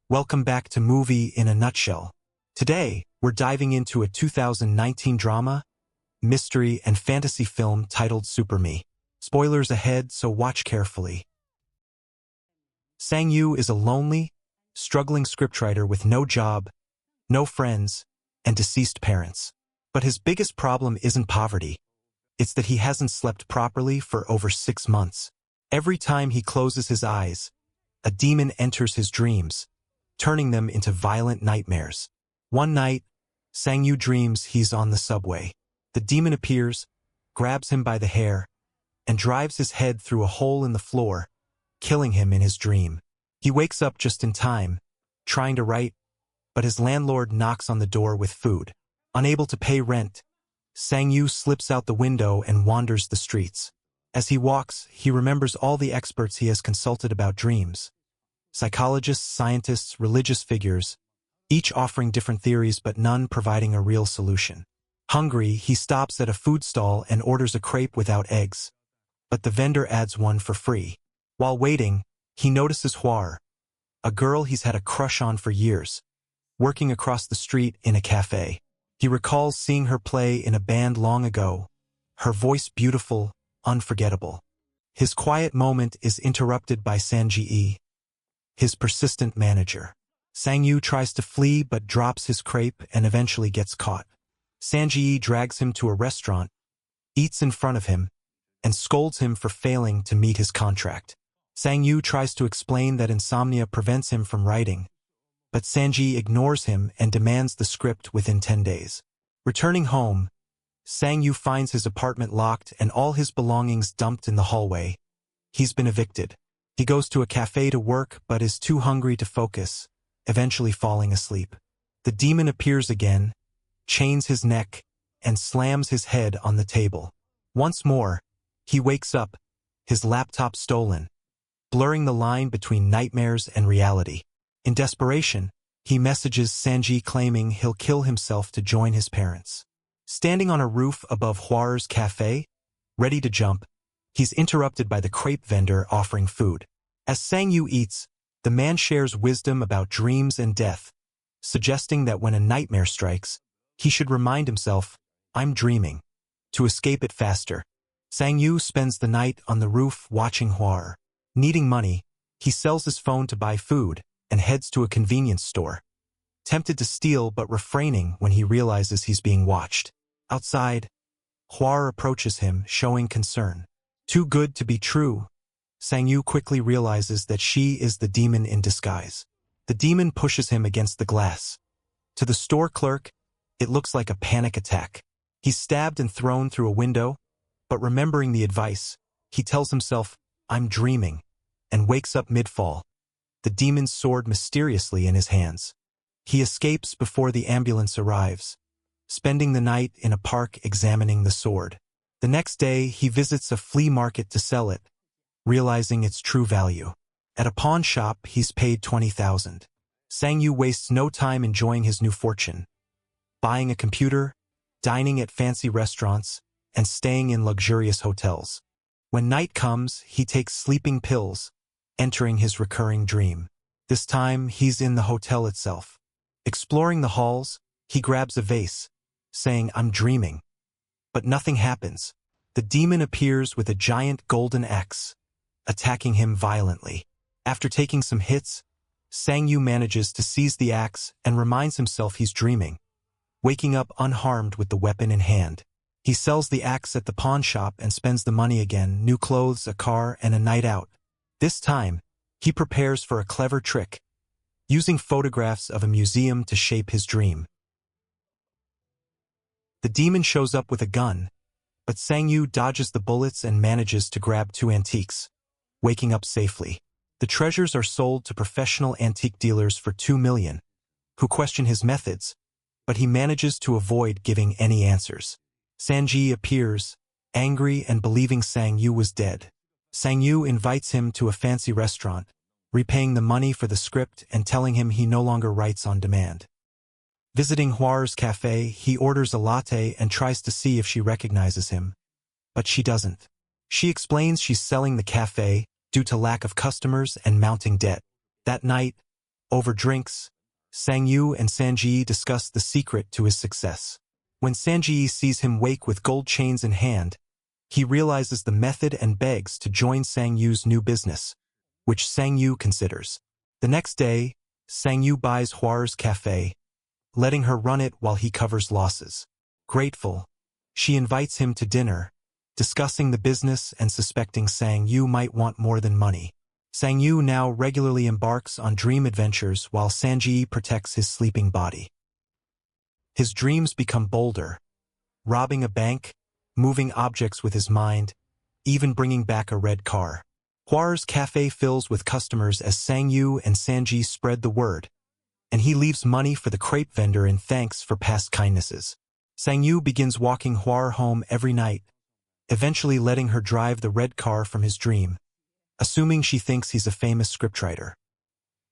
Welcome back to Movie in a Nutshell. Today, we're diving into a 2019 drama, mystery, and fantasy film titled Super Me. Spoilers ahead, so watch carefully. Sang-Yu is a lonely, struggling scriptwriter with no job, no friends, and deceased parents. But his biggest problem isn't poverty. It's that he hasn't slept properly for over 6 months. Every time he closes his eyes, a demon enters his dreams, turning them into violent nightmares. One night, Sang-Yu dreams he's on the subway. The demon appears, grabs him by the hair, and drives his head through a hole in the floor, killing him in his dream. He wakes up just in time, trying to write, but his landlord knocks on the door with food. Unable to pay rent, Sang-Yu slips out the window and wanders the streets. As he walks, he remembers all the experts he has consulted about dreams. Psychologists, scientists, religious figures, each offering different theories but none providing a real solution. Hungry, he stops at a food stall and orders a crepe without eggs, but the vendor adds one for free. While waiting, he notices Hwar, a girl he's had a crush on for years, working across the street in a cafe. He recalls seeing her play in a band long ago, her voice beautiful, unforgettable. His quiet moment is interrupted by Sang-Ji, his persistent manager. Sang-Yu tries to flee but drops his crepe and eventually gets caught. Sang-Ji drags him to a restaurant, eats in front of him, and scolds him for failing to meet his contract. Sang-Yu tries to explain that insomnia prevents him from writing, but Sang-Ji ignores him and demands the script within 10 days. Returning home, Sang-Yu finds his apartment locked and all his belongings dumped in the hallway. He's been evicted. He goes to a cafe to work but is too hungry to focus, eventually falling asleep. The demon appears again, chains his neck, and slams his head on the table. Once more, he wakes up, his laptop stolen, blurring the line between nightmares and reality. In desperation, he messages Sang-Ji claiming he'll kill himself to join his parents. Standing on a roof above Hwar's cafe, ready to jump, he's interrupted by the crepe vendor offering food. As Sang-Yu eats, the man shares wisdom about dreams and death, suggesting that when a nightmare strikes, he should remind himself, "I'm dreaming," to escape it faster. Sang-Yu spends the night on the roof watching Hwar. Needing money, he sells his phone to buy food and heads to a convenience store, tempted to steal but refraining when he realizes he's being watched. Outside, Hwar approaches him, showing concern. Too good to be true, Sang-Yu quickly realizes that she is the demon in disguise. The demon pushes him against the glass. To the store clerk, it looks like a panic attack. He's stabbed and thrown through a window, but remembering the advice, he tells himself, "I'm dreaming," and wakes up mid-fall, the demon's sword mysteriously in his hands. He escapes before the ambulance arrives, spending the night in a park examining the sword. The next day, he visits a flea market to sell it, realizing its true value. At a pawn shop, he's paid 20,000. Sang-Yu wastes no time enjoying his new fortune, buying a computer, dining at fancy restaurants, and staying in luxurious hotels. When night comes, he takes sleeping pills, entering his recurring dream. This time, he's in the hotel itself. Exploring the halls, he grabs a vase, saying, "I'm dreaming." But nothing happens. The demon appears with a giant golden axe, attacking him violently. After taking some hits, Sang-Yu manages to seize the axe and reminds himself he's dreaming, waking up unharmed with the weapon in hand. He sells the axe at the pawn shop and spends the money again, new clothes, a car, and a night out. This time, he prepares for a clever trick, using photographs of a museum to shape his dream. The demon shows up with a gun, but Sang-Yu dodges the bullets and manages to grab 2 antiques, waking up safely. The treasures are sold to professional antique dealers for 2 million, who question his methods, but he manages to avoid giving any answers. Sang-Ji appears, angry and believing Sang-Yu was dead. Sang-Yu invites him to a fancy restaurant, repaying the money for the script and telling him he no longer writes on demand. Visiting Hwar's cafe, he orders a latte and tries to see if she recognizes him, but she doesn't. She explains she's selling the cafe due to lack of customers and mounting debt. That night, Over drinks, Sang-yu and Sanji discuss the secret to his success. When Sanji sees him wake with gold chains in hand, he realizes the method and begs to join Sang-yu's new business, which Sang-yu considers. The next day, Sang-yu buys Hwa's cafe, letting her run it while he covers losses. Grateful, she invites him to dinner, discussing the business and suspecting Sang-yu might want more than money. Sang-yu now regularly embarks on dream adventures while Sanji protects his sleeping body. His dreams become bolder, robbing a bank, moving objects with his mind, even bringing back a red car. Hwa's cafe fills with customers as Sang-yu and Sanji spread the word, and he leaves money for the crepe vendor in thanks for past kindnesses. Sang-yu begins walking Hwa home every night, eventually letting her drive the red car from his dream, assuming she thinks he's a famous scriptwriter.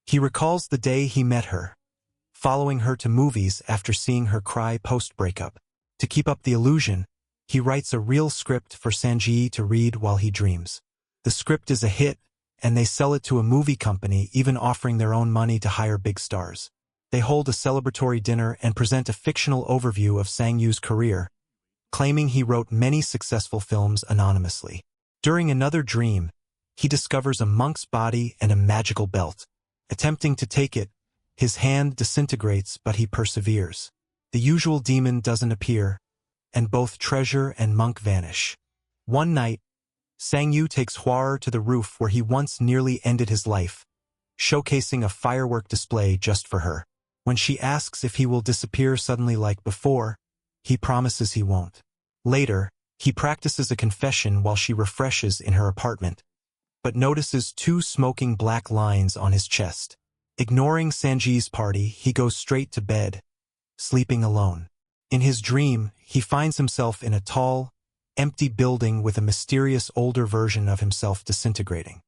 He recalls the day he met her, following her to movies after seeing her cry post-breakup. To keep up the illusion, he writes a real script for Sanji to read while he dreams. The script is a hit, and they sell it to a movie company, even offering their own money to hire big stars. They hold a celebratory dinner and present a fictional overview of Sang-yu's career, claiming he wrote many successful films anonymously. During another dream, he discovers a monk's body and a magical belt. Attempting to take it, his hand disintegrates, but he perseveres. The usual demon doesn't appear, and both treasure and monk vanish. One night, Sang-yu takes Hwa to the roof where he once nearly ended his life, showcasing a firework display just for her. When she asks if he will disappear suddenly like before, he promises he won't. Later, he practices a confession while she refreshes in her apartment, but notices 2 smoking black lines on his chest. Ignoring Sanji's party, he goes straight to bed, sleeping alone. In his dream, he finds himself in a tall, empty building with a mysterious older version of himself disintegrating.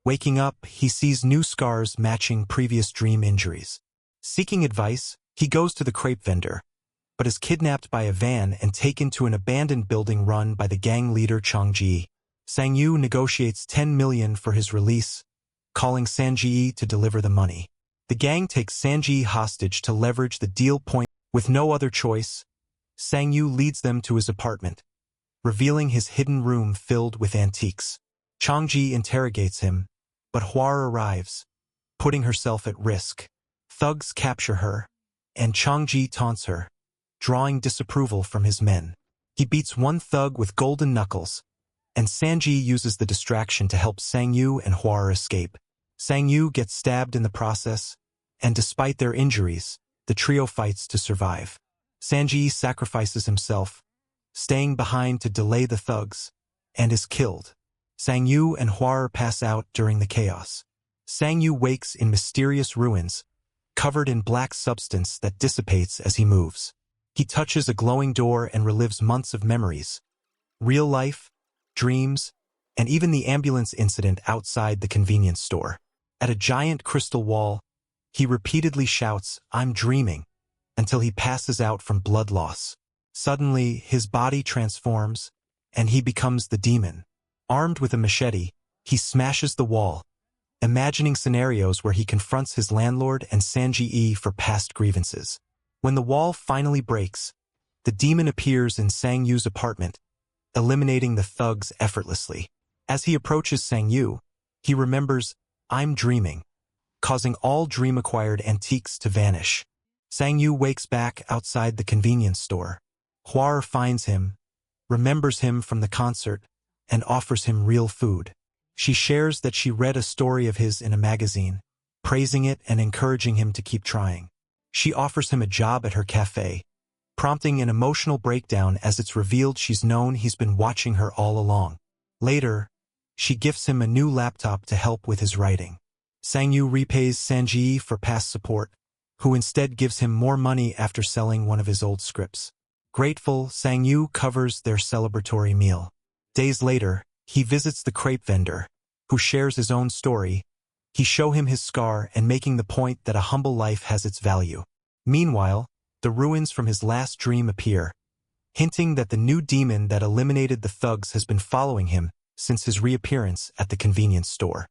Waking up, he sees new scars matching previous dream injuries. Seeking advice, he goes to the crepe vendor, but is kidnapped by a van and taken to an abandoned building run by the gang leader Changji. Sang-yu negotiates 10 million for his release, calling Sanji to deliver the money. The gang takes Sanji hostage to leverage the deal point. With no other choice, Sang-yu leads them to his apartment, revealing his hidden room filled with antiques. Changji interrogates him, but Hwa arrives, putting herself at risk. Thugs capture her, and Changji taunts her, drawing disapproval from his men. He beats one thug with golden knuckles, and Sanji uses the distraction to help Sang-yu and Hwa escape. Sang-yu gets stabbed in the process, and despite their injuries, the trio fights to survive. Sanji sacrifices himself, staying behind to delay the thugs, and is killed. Sang-yu and Hwa pass out during the chaos. Sang-yu wakes in mysterious ruins, covered in black substance that dissipates as he moves. He touches a glowing door and relives months of memories, real life, dreams, and even the ambulance incident outside the convenience store. At a giant crystal wall, he repeatedly shouts, "I'm dreaming," until he passes out from blood loss. Suddenly, his body transforms, and he becomes the demon. Armed with a machete, he smashes the wall, imagining scenarios where he confronts his landlord and Sanji for past grievances. When the wall finally breaks, the demon appears in Sang-yu's apartment, eliminating the thugs effortlessly. As he approaches Sang-yu, he remembers, "I'm dreaming," causing all dream-acquired antiques to vanish. Sang-yu wakes back outside the convenience store. Hwa finds him, remembers him from the concert, and offers him real food. She shares that she read a story of his in a magazine, praising it and encouraging him to keep trying. She offers him a job at her cafe, prompting an emotional breakdown as it's revealed she's known he's been watching her all along. Later, she gifts him a new laptop to help with his writing. Sang-yu repays Sanji for past support, who instead gives him more money after selling one of his old scripts. Grateful, Sang-yu covers their celebratory meal. Days later, he visits the crepe vendor, who shares his own story. He shows him his scar and making the point that a humble life has its value. Meanwhile, the ruins from his last dream appear, hinting that the new demon that eliminated the thugs has been following him since his reappearance at the convenience store.